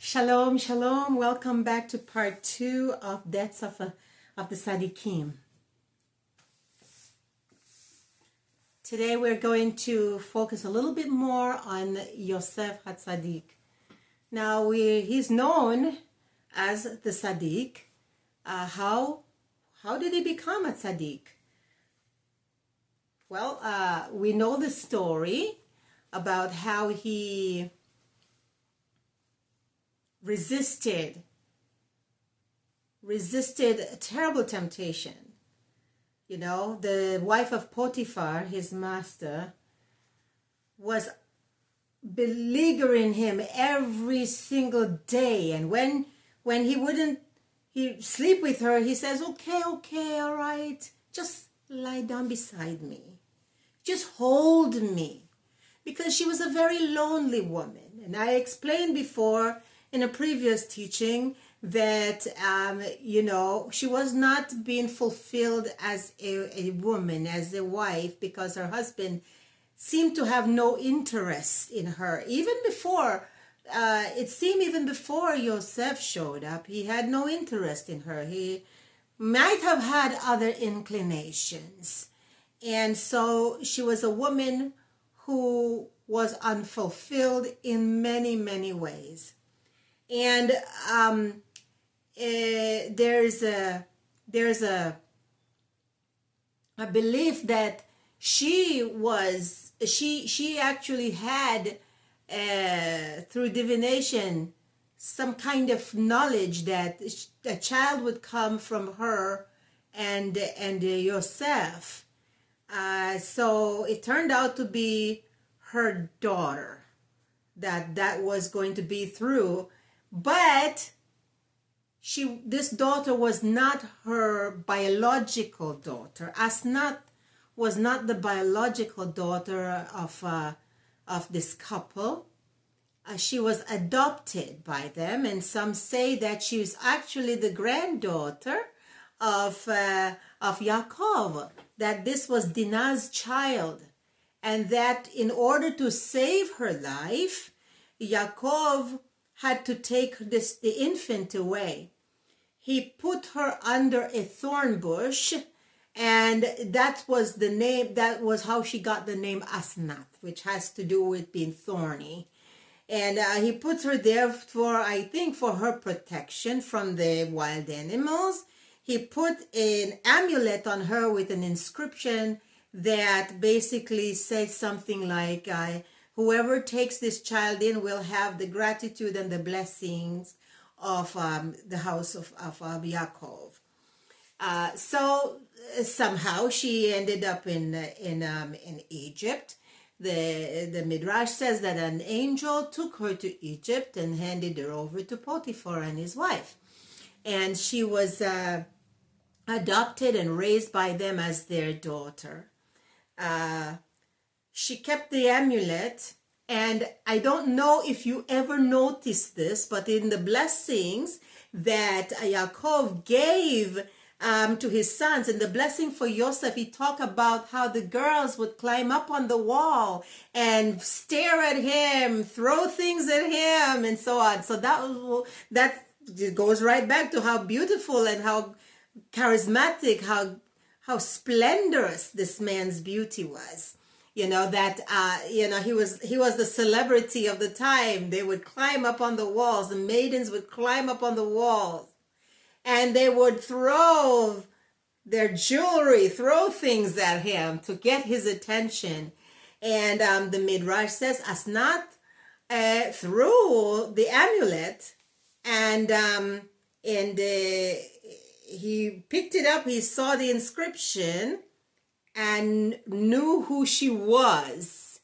Shalom, shalom. Welcome back to part 2 of Deaths of the Tzaddikim. Today we're going to focus a little bit more on Yosef HaTzaddik. Now he's known as the Tzaddik. How did he become a Tzaddik? Well, we know the story about how he resisted a terrible temptation. You know, the wife of Potiphar, his master, was beleaguering him every single day. And when he sleep with her, he says, okay, all right, just lie down beside me. Just hold me. Because she was a very lonely woman. And I explained before in a previous teaching that, she was not being fulfilled as a woman, as a wife, because her husband seemed to have no interest in her. Even before Yosef showed up, he had no interest in her. He might have had other inclinations. And so she was a woman who was unfulfilled in many, many ways. And there's a belief that she actually had through divination some kind of knowledge that a child would come from her and Yosef. So it turned out to be her daughter that was going to be through. But this daughter was not her biological daughter. Asnat was not the biological daughter of this couple. She was adopted by them, and some say that she was actually the granddaughter of Yaakov. That this was Dinah's child, and that in order to save her life, Yaakov had to take the infant away. He put her under a thorn bush, and that was the name. That was how she got the name Asnat, which has to do with being thorny. And he put her there for her protection from the wild animals. He put an amulet on her with an inscription that basically says something like, whoever takes this child in will have the gratitude and the blessings of the house of Yaakov. So somehow she ended up in Egypt. The Midrash says that an angel took her to Egypt and handed her over to Potiphar and his wife. And she was adopted and raised by them as their daughter. She kept the amulet, and I don't know if you ever noticed this, but in the blessings that Yaakov gave to his sons, in the blessing for Yosef, he talked about how the girls would climb up on the wall and stare at him, throw things at him, and so on. So that goes right back to how beautiful and how charismatic, how splendorous this man's beauty was. He was the celebrity of the time. They would climb up on the walls. The maidens would climb up on the walls, and they would throw their jewelry, throw things at him to get his attention. And the Midrash says Asnat threw the amulet, and he picked it up. He saw the inscription and knew who she was.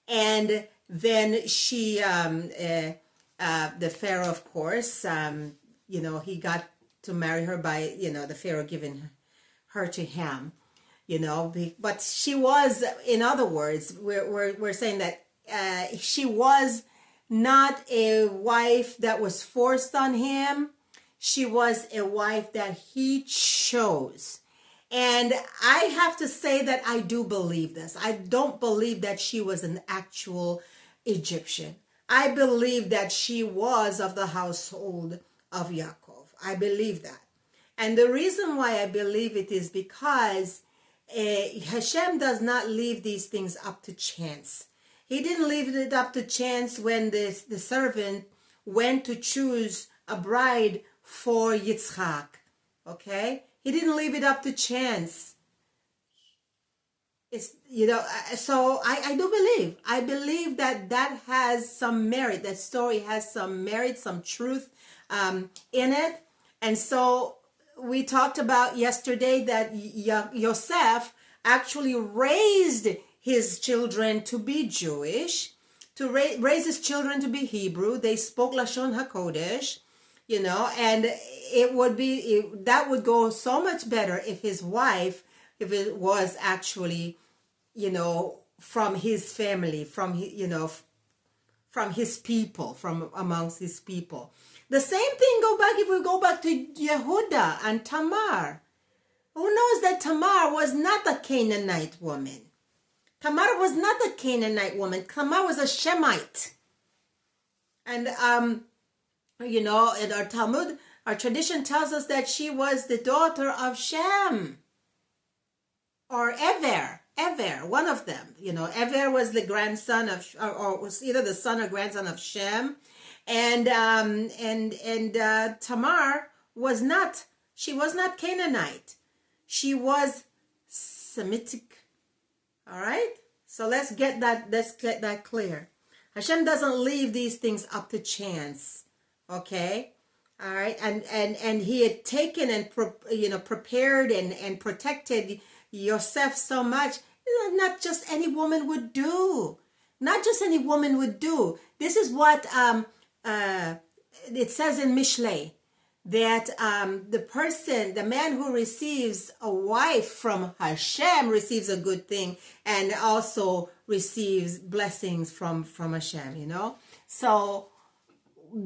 And then she, the Pharaoh, of course, he got to marry her by, the Pharaoh giving her to him, but she was, in other words, we're saying that she was not a wife that was forced on him. She was a wife that he chose. And I have to say that I do believe this. I don't believe that she was an actual Egyptian. I believe that she was of the household of Yaakov. I believe that. And the reason why I believe it is because Hashem does not leave these things up to chance. He didn't leave it up to chance when the servant went to choose a bride for Yitzchak. Okay? He didn't leave it up to chance. It's, so I do believe. I believe that has some merit. That story has some merit, some truth in it. And so we talked about yesterday that Yosef actually raised his children to be Jewish, to raise his children to be Hebrew. They spoke Lashon HaKodesh, and that would go so much better if his wife, if it was actually, from his family, from his people, from amongst his people. The same thing if we go back to Yehuda and Tamar. Who knows that Tamar was not a Canaanite woman? Tamar was not a Canaanite woman. Tamar was a Shemite. And, in our Talmud, our tradition tells us that she was the daughter of Shem. Or Ever, one of them. Ever was the grandson of, or was either the son or grandson of Shem. And Tamar was not Canaanite. She was Semitic. All right? So let's get that clear. Hashem doesn't leave these things up to chance. Okay? All right? And he had taken and prepared and protected Yosef so much. Not just any woman would do. Not just any woman would do. This is what it says in Mishlei, that the man who receives a wife from Hashem receives a good thing and also receives blessings from Hashem, So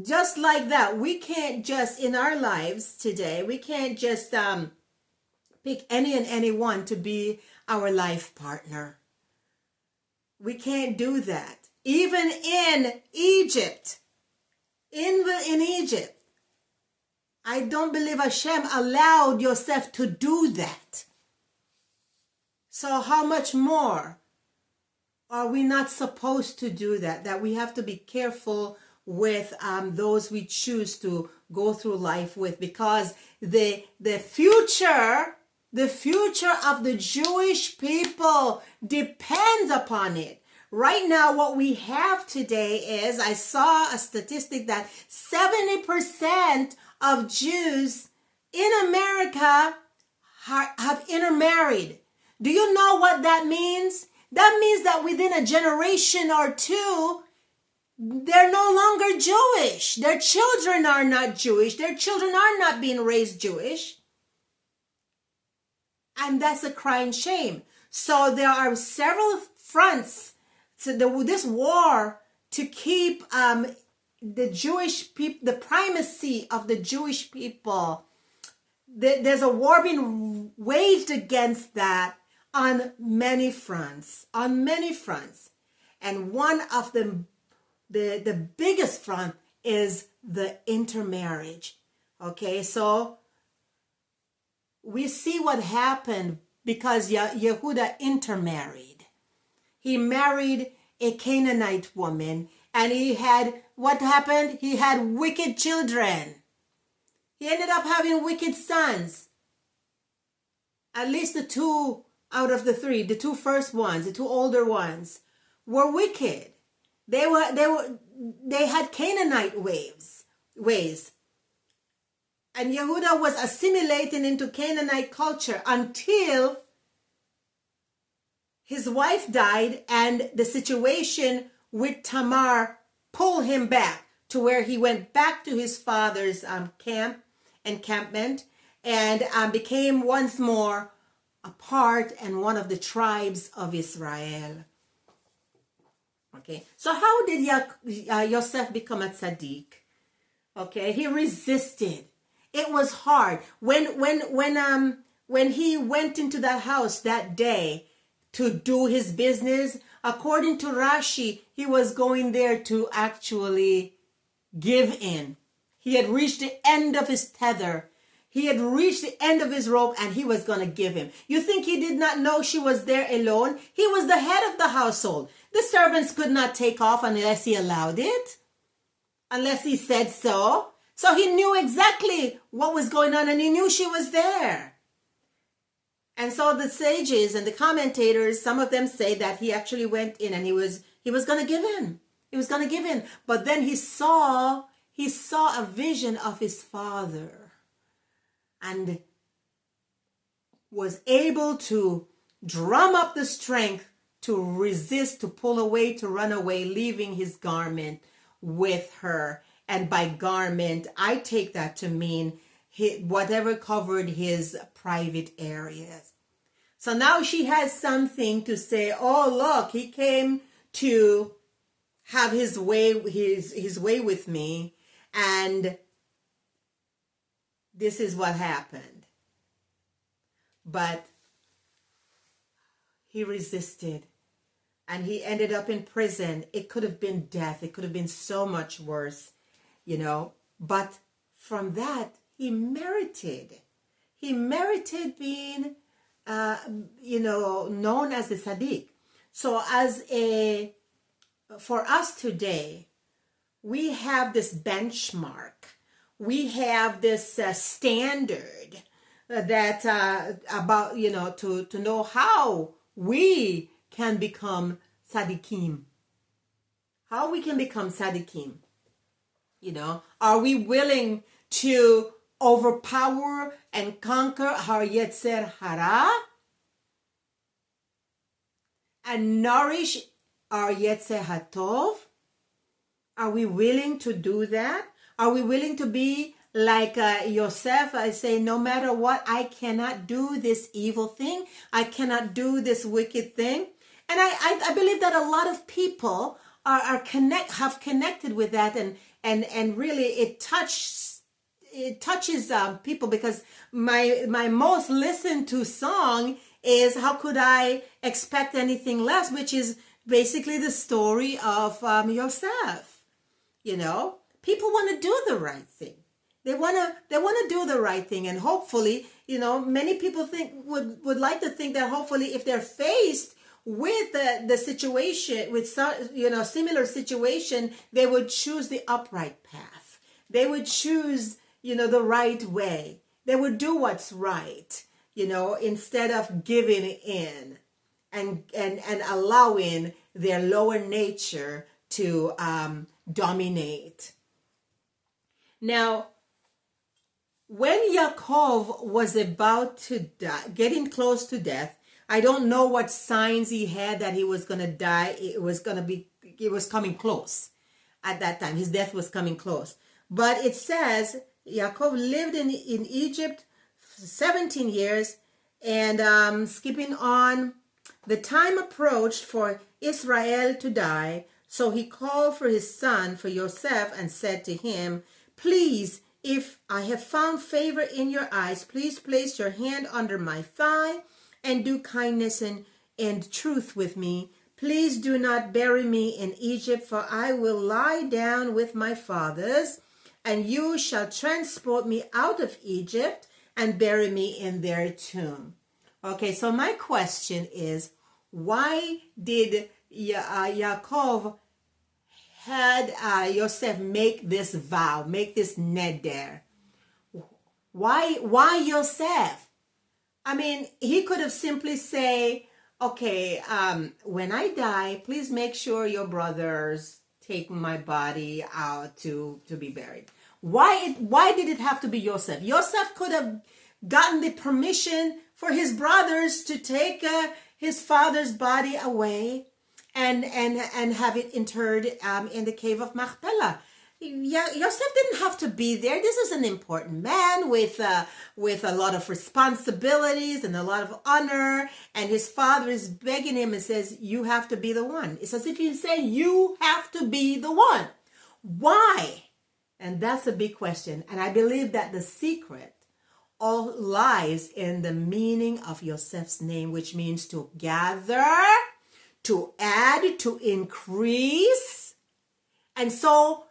just like that, we can't just, in our lives today, we can't just pick any and anyone to be our life partner. We can't do that. Even in Egypt, in Egypt, I don't believe Hashem allowed Yosef to do that. So how much more are we not supposed to do that? That we have to be careful with those we choose to go through life with, because the future of the Jewish people depends upon it. Right now, what we have today is, I saw a statistic that 70% of Jews in America have intermarried. Do you know what that means? That means that within a generation or two, they're no longer Jewish. Their children are not Jewish. Their children are not being raised Jewish. And that's a crying shame. So there are several fronts to this war to keep the Jewish people, the primacy of the Jewish people. There's a war being waged against that on many fronts, And one of the biggest front is the intermarriage. Okay, so we see what happened because Yehuda intermarried. He married a Canaanite woman, and what happened? He had wicked children. He ended up having wicked sons. At least the two out of the three, the two first ones, the two older ones, were wicked. They had Canaanite ways. And Yehuda was assimilating into Canaanite culture until his wife died, and the situation with Tamar pulled him back to where he went back to his father's encampment, and became once more a part and one of the tribes of Israel. Okay, so how did Yosef become a tzaddik? Okay, he resisted. It was hard when he went into that house that day to do his business. According to Rashi, he was going there to actually give in. He had reached the end of his tether. He had reached the end of his rope, and he was going to give him. You think he did not know she was there alone? He was the head of the household. The servants could not take off unless he allowed it, unless he said so. So he knew exactly what was going on, and he knew she was there. And so the sages and the commentators, some of them say that he actually went in and he was going to give in. He was going to give in. But then he saw a vision of his father and was able to drum up the strength to resist, to pull away, to run away, leaving his garment with her. And by garment, I take that to mean whatever covered his private areas. So now she has something to say, oh, look, he came to have his way with me, and this is what happened. But he resisted, and he ended up in prison. It could have been death. It could have been so much worse, But from that, he merited being, known as the Tzaddik. So for us today, we have this benchmark. We have this standard that about, to know how we can become Tzaddikim. How we can become Tzaddikim. Are we willing to overpower and conquer our Yetzer Hara and nourish our Yetzer Hatov? Are we willing to do that? Are we willing to be like Yosef? I say, no matter what, I cannot do this evil thing. I cannot do this wicked thing. And I believe that a lot of people have connected with that, and really it touches people, because my most listened to song is How Could I Expect Anything Less, which is basically the story of Yosef. People want to do the right thing. They want to do the right thing, and hopefully, many people would like to think that hopefully, if they're faced with the situation, with similar situation, they would choose the upright path. They would choose the right way. They would do what's right, instead of giving in and allowing their lower nature to dominate. Now, when Yaakov was about to die, getting close to death, I don't know what signs he had that he was going to die. It was coming close at that time. His death was coming close. But it says Yaakov lived in Egypt 17 years, and skipping on, the time approached for Israel to die. So he called for his son, for Yosef, and said to him, please, if I have found favor in your eyes, please place your hand under my thigh and do kindness and truth with me. Please do not bury me in Egypt, for I will lie down with my fathers, and you shall transport me out of Egypt and bury me in their tomb. Okay, so my question is, why did Yaakov had Yosef make this vow, make this neder? Why Yosef? I mean, he could have simply say, okay, when I die, please make sure your brothers take my body out to be buried. Why did it have to be Yosef? Yosef could have gotten the permission for his brothers to take his father's body away and have it interred in the cave of Machpelah. Yosef didn't have to be there. This is an important man with a lot of responsibilities and a lot of honor, and his father is begging him and says, you have to be the one. It's as if he's saying, you have to be the one. Why? And that's a big question. And I believe that the secret all lies in the meaning of Yosef's name, which means to gather, to add, to increase. And so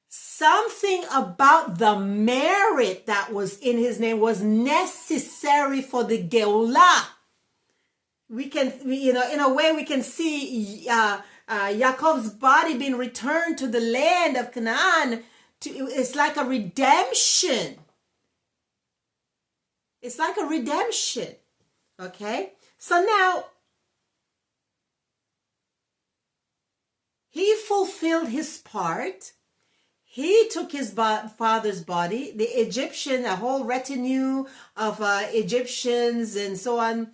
something about the merit that was in his name was necessary for the Geulah. In a way, we can see Yaakov's body being returned to the land of Canaan. It's like a redemption. It's like a redemption. Okay? So now, he fulfilled his part. He took his father's body. The Egyptian, a whole retinue of Egyptians and so on,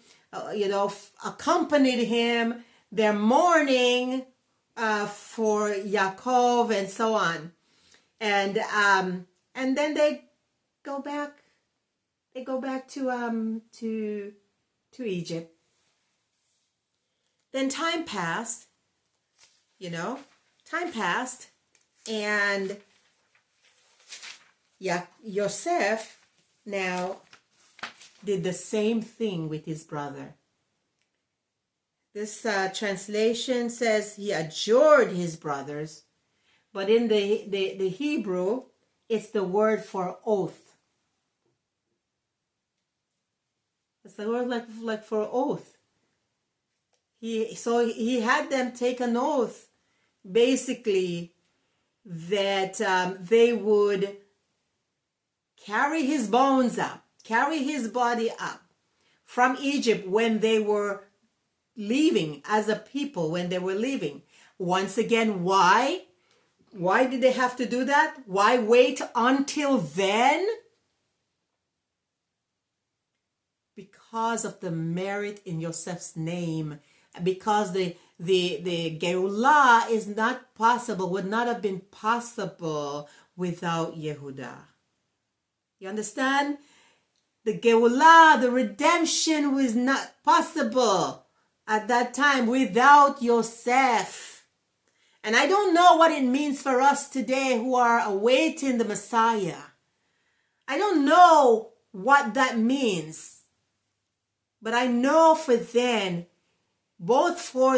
accompanied him. They're mourning for Yaakov and so on. And then they go back. They go back to Egypt. Then time passed. Time passed, and Yosef now did the same thing with his brother. This translation says he adjured his brothers, but in the Hebrew, it's the word for oath. It's the word like for oath. He had them take an oath, basically, that they would carry his bones up, carry his body up from Egypt when they were leaving, as a people, when they were leaving. Once again, why? Why did they have to do that? Why wait until then? Because of the merit in Yosef's name. Because the Geulah is not possible, would not have been possible without Yehudah. You understand? The Geulah, the redemption, was not possible at that time without Yosef. And I don't know what it means for us today who are awaiting the Messiah. I don't know what that means. But I know for then, both for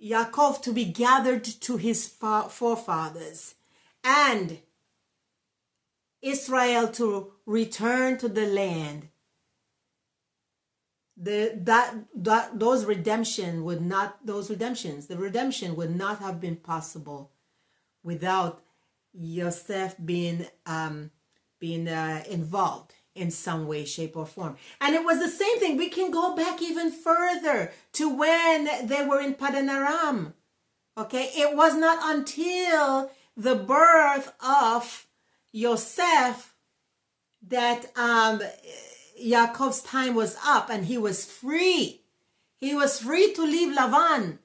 Yaakov to be gathered to his forefathers and Israel to return to the land, the redemption would not have been possible without Yosef being involved in some way, shape, or form. And it was the same thing. We can go back even further to when they were in Padan Aram. Okay, it was not until the birth of Yosef that Yaakov's time was up and he was free. He was free to leave Lavan.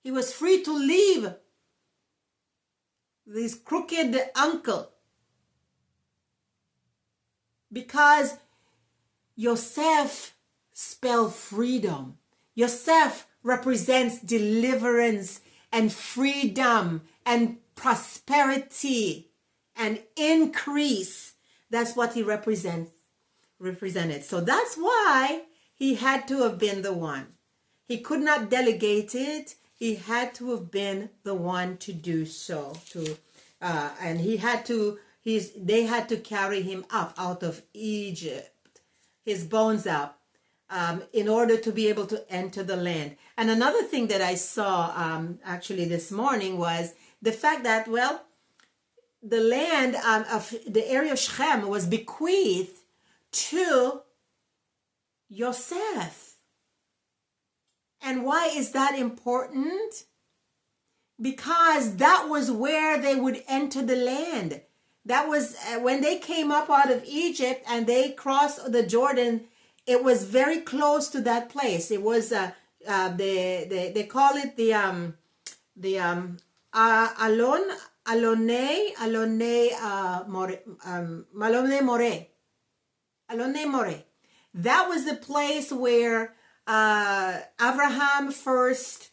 He was free to leave this crooked uncle. Because Yosef spells freedom. Yosef represents deliverance and freedom and prosperity and increase. That's what he represented. So that's why he had to have been the one. He could not delegate it. He had to have been the one to do so. And he had to. They had to carry him up out of Egypt, his bones up, in order to be able to enter the land. And another thing that I saw actually this morning was the fact that, the land of the area of Shechem was bequeathed to Yosef. And why is that important? Because that was where they would enter the land. That was when they came up out of Egypt and they crossed the Jordan. It was very close to that place. It was they call it the Malone More. That was the place where Abraham first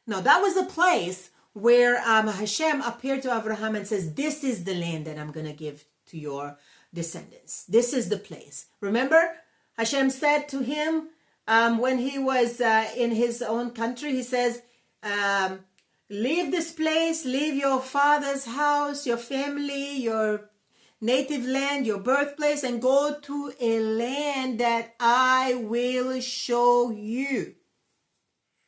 No, that was a place where Hashem appeared to Abraham and says, this is the land that I'm going to give to your descendants. This is the place. Remember, Hashem said to him when he was in his own country, he says, leave this place, leave your father's house, your family, your native land, your birthplace, and go to a land that I will show you.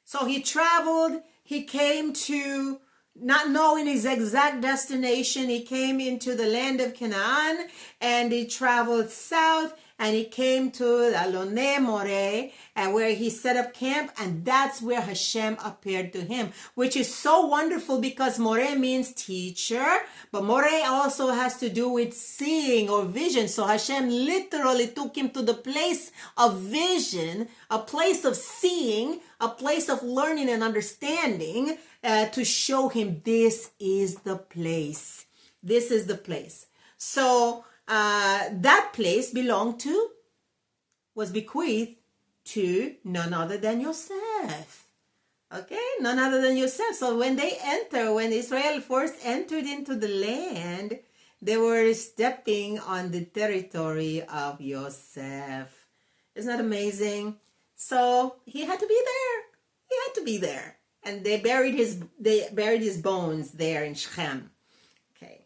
So he traveled, he came to, not knowing his exact destination, he came into the land of Canaan, and he traveled south, and he came to Alone More, and where he set up camp, and that's where Hashem appeared to him, which is so wonderful because More means teacher, but More also has to do with seeing or vision. So Hashem literally took him to the place of vision, a place of seeing, a place of learning and understanding, to show him this is the place. This is the place. So that place was bequeathed to none other than Yosef. Okay, none other than Yosef. So when Israel first entered into the land, they were stepping on the territory of Yosef. Isn't that amazing? So he had to be there. He had to be there. And they buried his bones there in Shechem. Okay.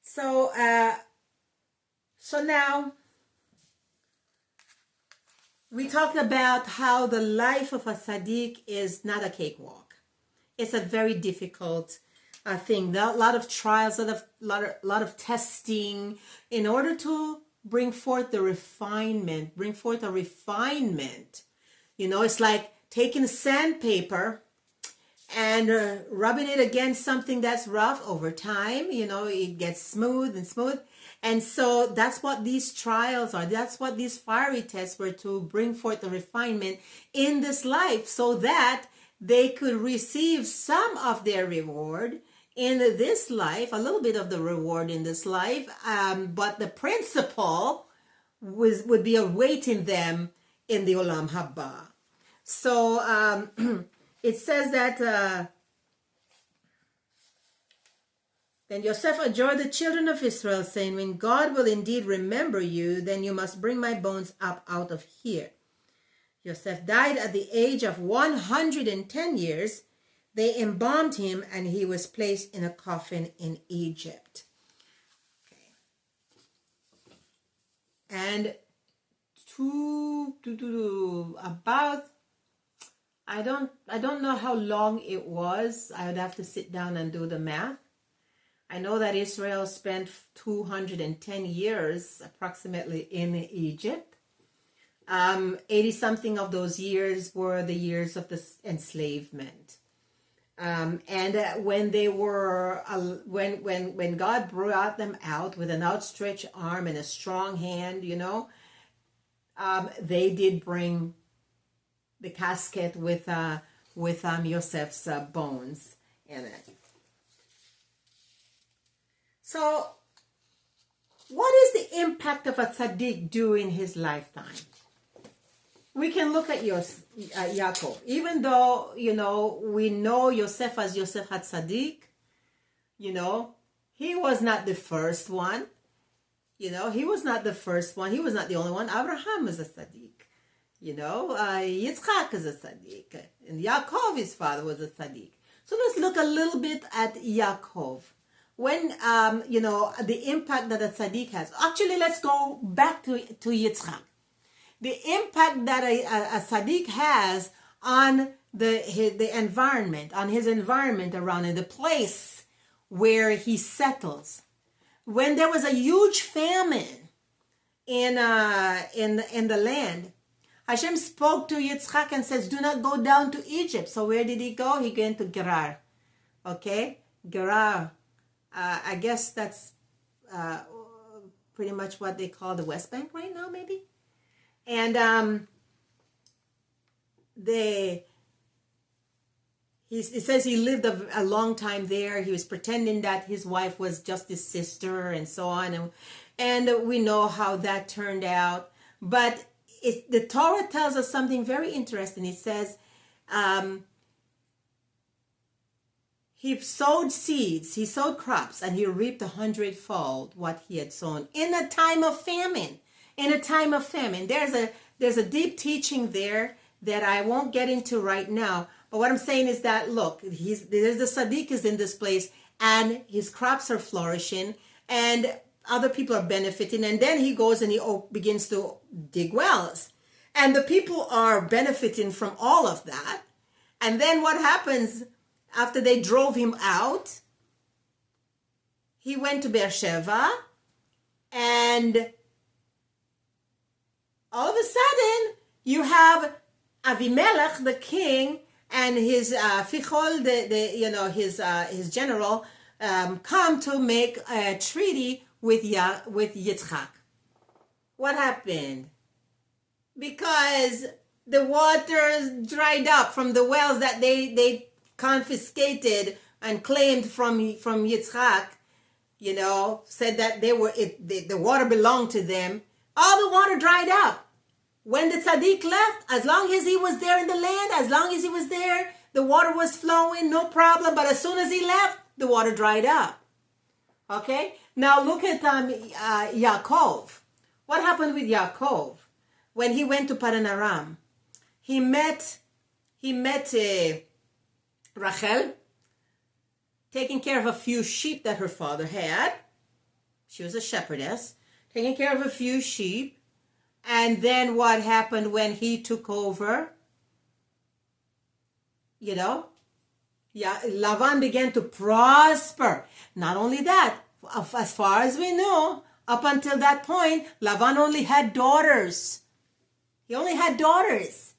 So now we talked about how the life of a tzaddik is not a cakewalk. It's a very difficult thing. There are a lot of trials, a lot of testing in order to bring forth a refinement. You know, it's like taking sandpaper and rubbing it against something that's rough over time. You know, it gets smooth and smooth. And so that's what these trials are. That's what these fiery tests were, to bring forth the refinement in this life so that they could receive some of their reward in this life, a little bit of the reward in this life. But the principle would be awaiting them in the Olam Haba. So it says that then Yosef adjured the children of Israel, saying, when God will indeed remember you, then you must bring my bones up out of here. Yosef died at the age of 110 years. They embalmed him, and he was placed in a coffin in Egypt. Okay. And about, I don't know how long it was. I would have to sit down and do the math. I know that Israel spent 210 years approximately in Egypt. 80-something of those years were the years of the enslavement. And when they were, when God brought them out with an outstretched arm and a strong hand, you know, they did bring the casket with Yosef's bones in it. So, what is the impact of a tzaddik during his lifetime? We can look at Yaakov. Even though, you know, we know Yosef as Yosef HaTzaddik, you know, he was not the first one. You know, he was not the first one. He was not the only one. Abraham is a tzaddik. You know, Yitzchak is a tzaddik. And Yaakov, his father, was a tzaddik. So let's look a little bit at Yaakov. When, you know, the impact that a tzaddik has. Actually, let's go back to Yitzchak. The impact that a tzaddik has on the environment, on his environment around him, the place where he settles. When there was a huge famine in the land, Hashem spoke to Yitzchak and says, do not go down to Egypt. So where did he go? He went to Gerar. Okay? Gerar. I guess that's pretty much what they call the West Bank right now, maybe. And he says he lived a long time there. He was pretending that his wife was just his sister and so on. And we know how that turned out. But the Torah tells us something very interesting. It says, he sowed seeds, he sowed crops, and he reaped 100-fold what he had sown in a time of famine. In a time of famine. There's a deep teaching there that I won't get into right now. But what I'm saying is that, look, there's the Tzaddik is in this place, and his crops are flourishing, and other people are benefiting. And then he goes and he begins to dig wells. And the people are benefiting from all of that. And then what happens after they drove him out? He went to Beersheba, and all of a sudden you have Avimelech, the king, and his Fichol, his general, come to make a treaty with Yitzchak. What happened? Because the waters dried up from the wells that they confiscated and claimed from Yitzchak, said that the water belonged to them. All the water dried up. When the tzaddik left, as long as he was there in the land, as long as he was there, the water was flowing, no problem. But as soon as he left, the water dried up. Okay? Now look at Yaakov. What happened with Yaakov? When he went to Padan Aram, he met Rachel, taking care of a few sheep that her father had. She was a shepherdess, taking care of a few sheep. And then what happened when he took over? Lavan began to prosper. Not only that, as far as we know, up until that point, Lavan only had daughters. He only had daughters.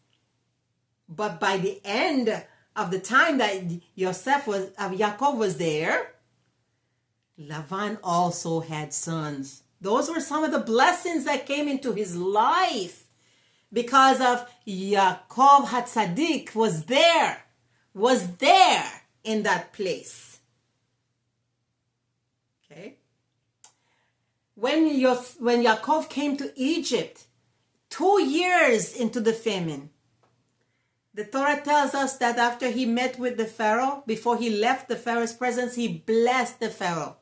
But by the end of the time that Yaakov was there, Lavan also had sons. Those were some of the blessings that came into his life because of Yaakov HaTzadik was there in that place. Okay. When Yaakov came to Egypt, 2 years into the famine, the Torah tells us that after he met with the Pharaoh, before he left the Pharaoh's presence, he blessed the Pharaoh.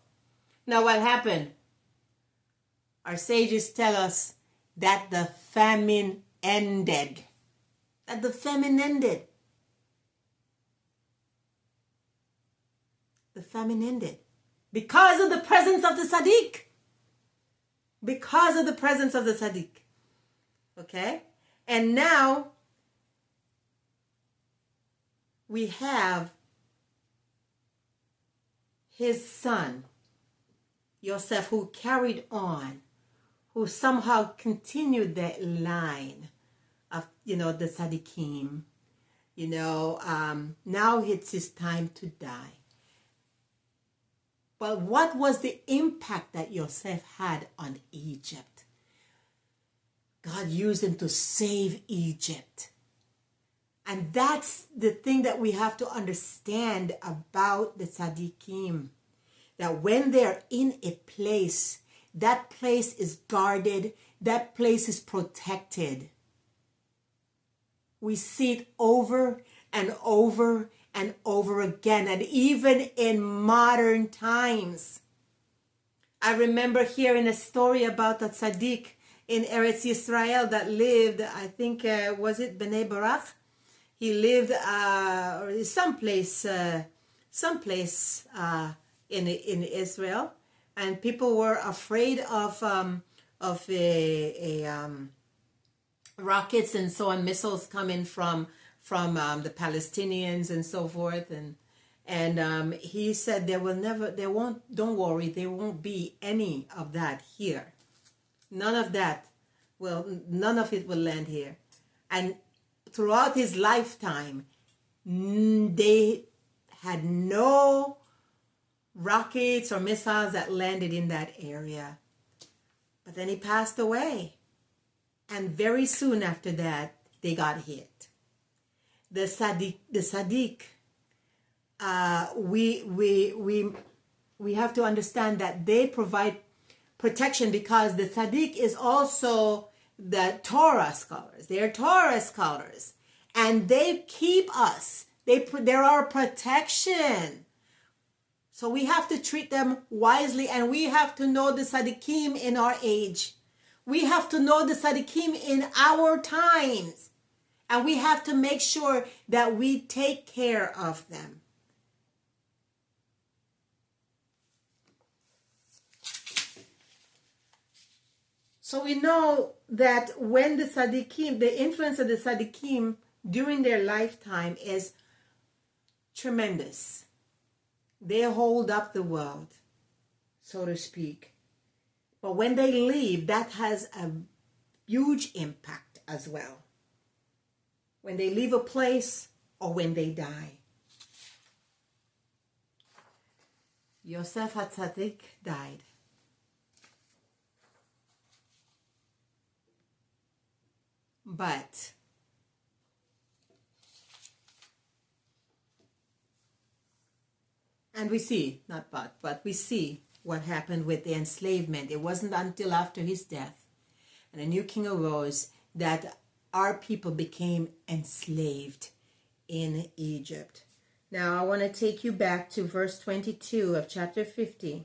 Now what happened? Our sages tell us that the famine ended. That the famine ended. The famine ended. Because of the presence of the Tzaddik. Because of the presence of the Tzaddik. Okay? And now we have his son, Yosef, who carried on, who somehow continued that line of, the Tzaddikim. Now it's his time to die. But what was the impact that Yosef had on Egypt? God used him to save Egypt. And that's the thing that we have to understand about the Tzaddikim. That when they're in a place, that place is guarded, that place is protected. We see it over and over and over again, and even in modern times. I remember hearing a story about a tzaddik in Eretz Yisrael that lived, I think, was it Bnei Barak? He lived someplace in Israel, and people were afraid of rockets and so on, missiles coming from the Palestinians and so forth, and he said don't worry, there won't be any of that here. None of it will land here. And throughout his lifetime, they had no rockets or missiles that landed in that area. But then he passed away. And very soon after that, they got hit. The Tzaddik, we have to understand that they provide protection because the Tzaddik is also the Torah scholars. They are Torah scholars. and they keep us. They're our protection. So we have to treat them wisely, and we have to know the Tzaddikim in our age. We have to know the Tzaddikim in our times. And we have to make sure that we take care of them. So we know that when the Tzaddikim, the influence of the Tzaddikim during their lifetime is tremendous. They hold up the world, so to speak. But when they leave, that has a huge impact as well. When they leave a place or when they die. Yosef HaTzadik died. But and we see, not but we see what happened with the enslavement. It wasn't until after his death and a new king arose that our people became enslaved in Egypt. Now I want to take you back to verse 22 of chapter 50.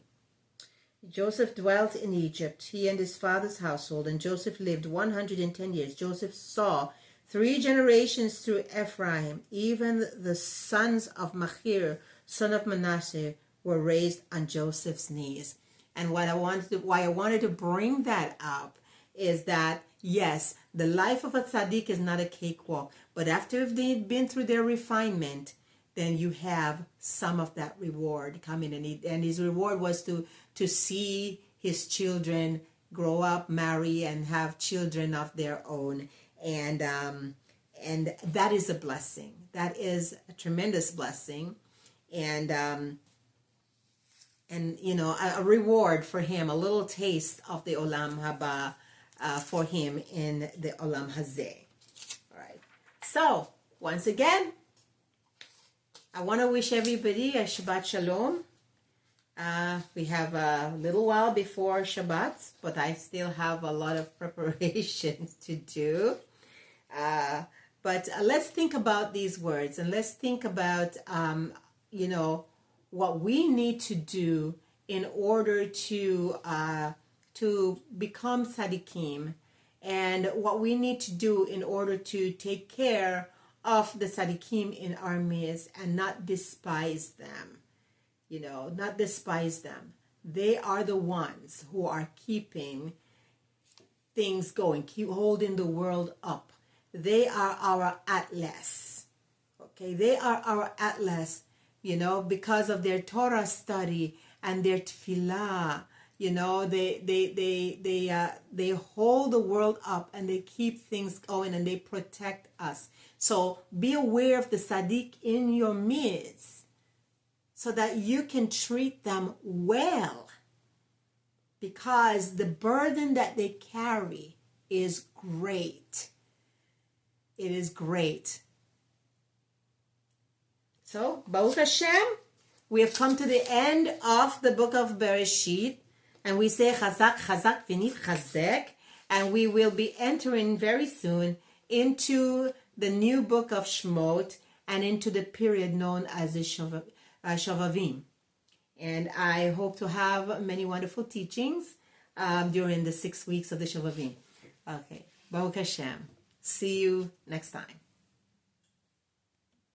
Joseph dwelt in Egypt, he and his father's household, and Joseph lived 110 years. Joseph saw 3 generations through Ephraim. Even the sons of Machir, son of Manasseh, were raised on Joseph's knees. And why I wanted to bring that up is that, yes, the life of a tzaddik is not a cakewalk, but after they've been through their refinement, then you have some of that reward coming. And his reward was to see his children grow up, marry, and have children of their own. And that is a blessing. That is a tremendous blessing. And you know, a reward for him, a little taste of the Olam Haba for him in the Olam Hazeh. All right. So, once again, I want to wish everybody a Shabbat Shalom. We have a little while before Shabbat, but I still have a lot of preparations to do. But let's think about these words, and let's think about, you know, what we need to do in order to become tzaddikim, and what we need to do in order to take care of the tzaddikim in our midst and not despise them. You know, not despise them. They are the ones who are keeping things going, keep holding the world up. They are our atlas. Okay, they are our atlas, you know, because of their Torah study and their tefillah. You know, they hold the world up and they keep things going and they protect us. So be aware of the tzaddik in your midst so that you can treat them well, because the burden that they carry is great. It is great. So, Baruch Hashem, we have come to the end of the book of Bereshit, and we say Chazak, Chazak, V'nit Chazek, and we will be entering very soon into the new book of Shemot and into the period known as the Shovavim. And I hope to have many wonderful teachings during the 6 weeks of the Shovavim. Okay, Baruch Hashem. See you next time.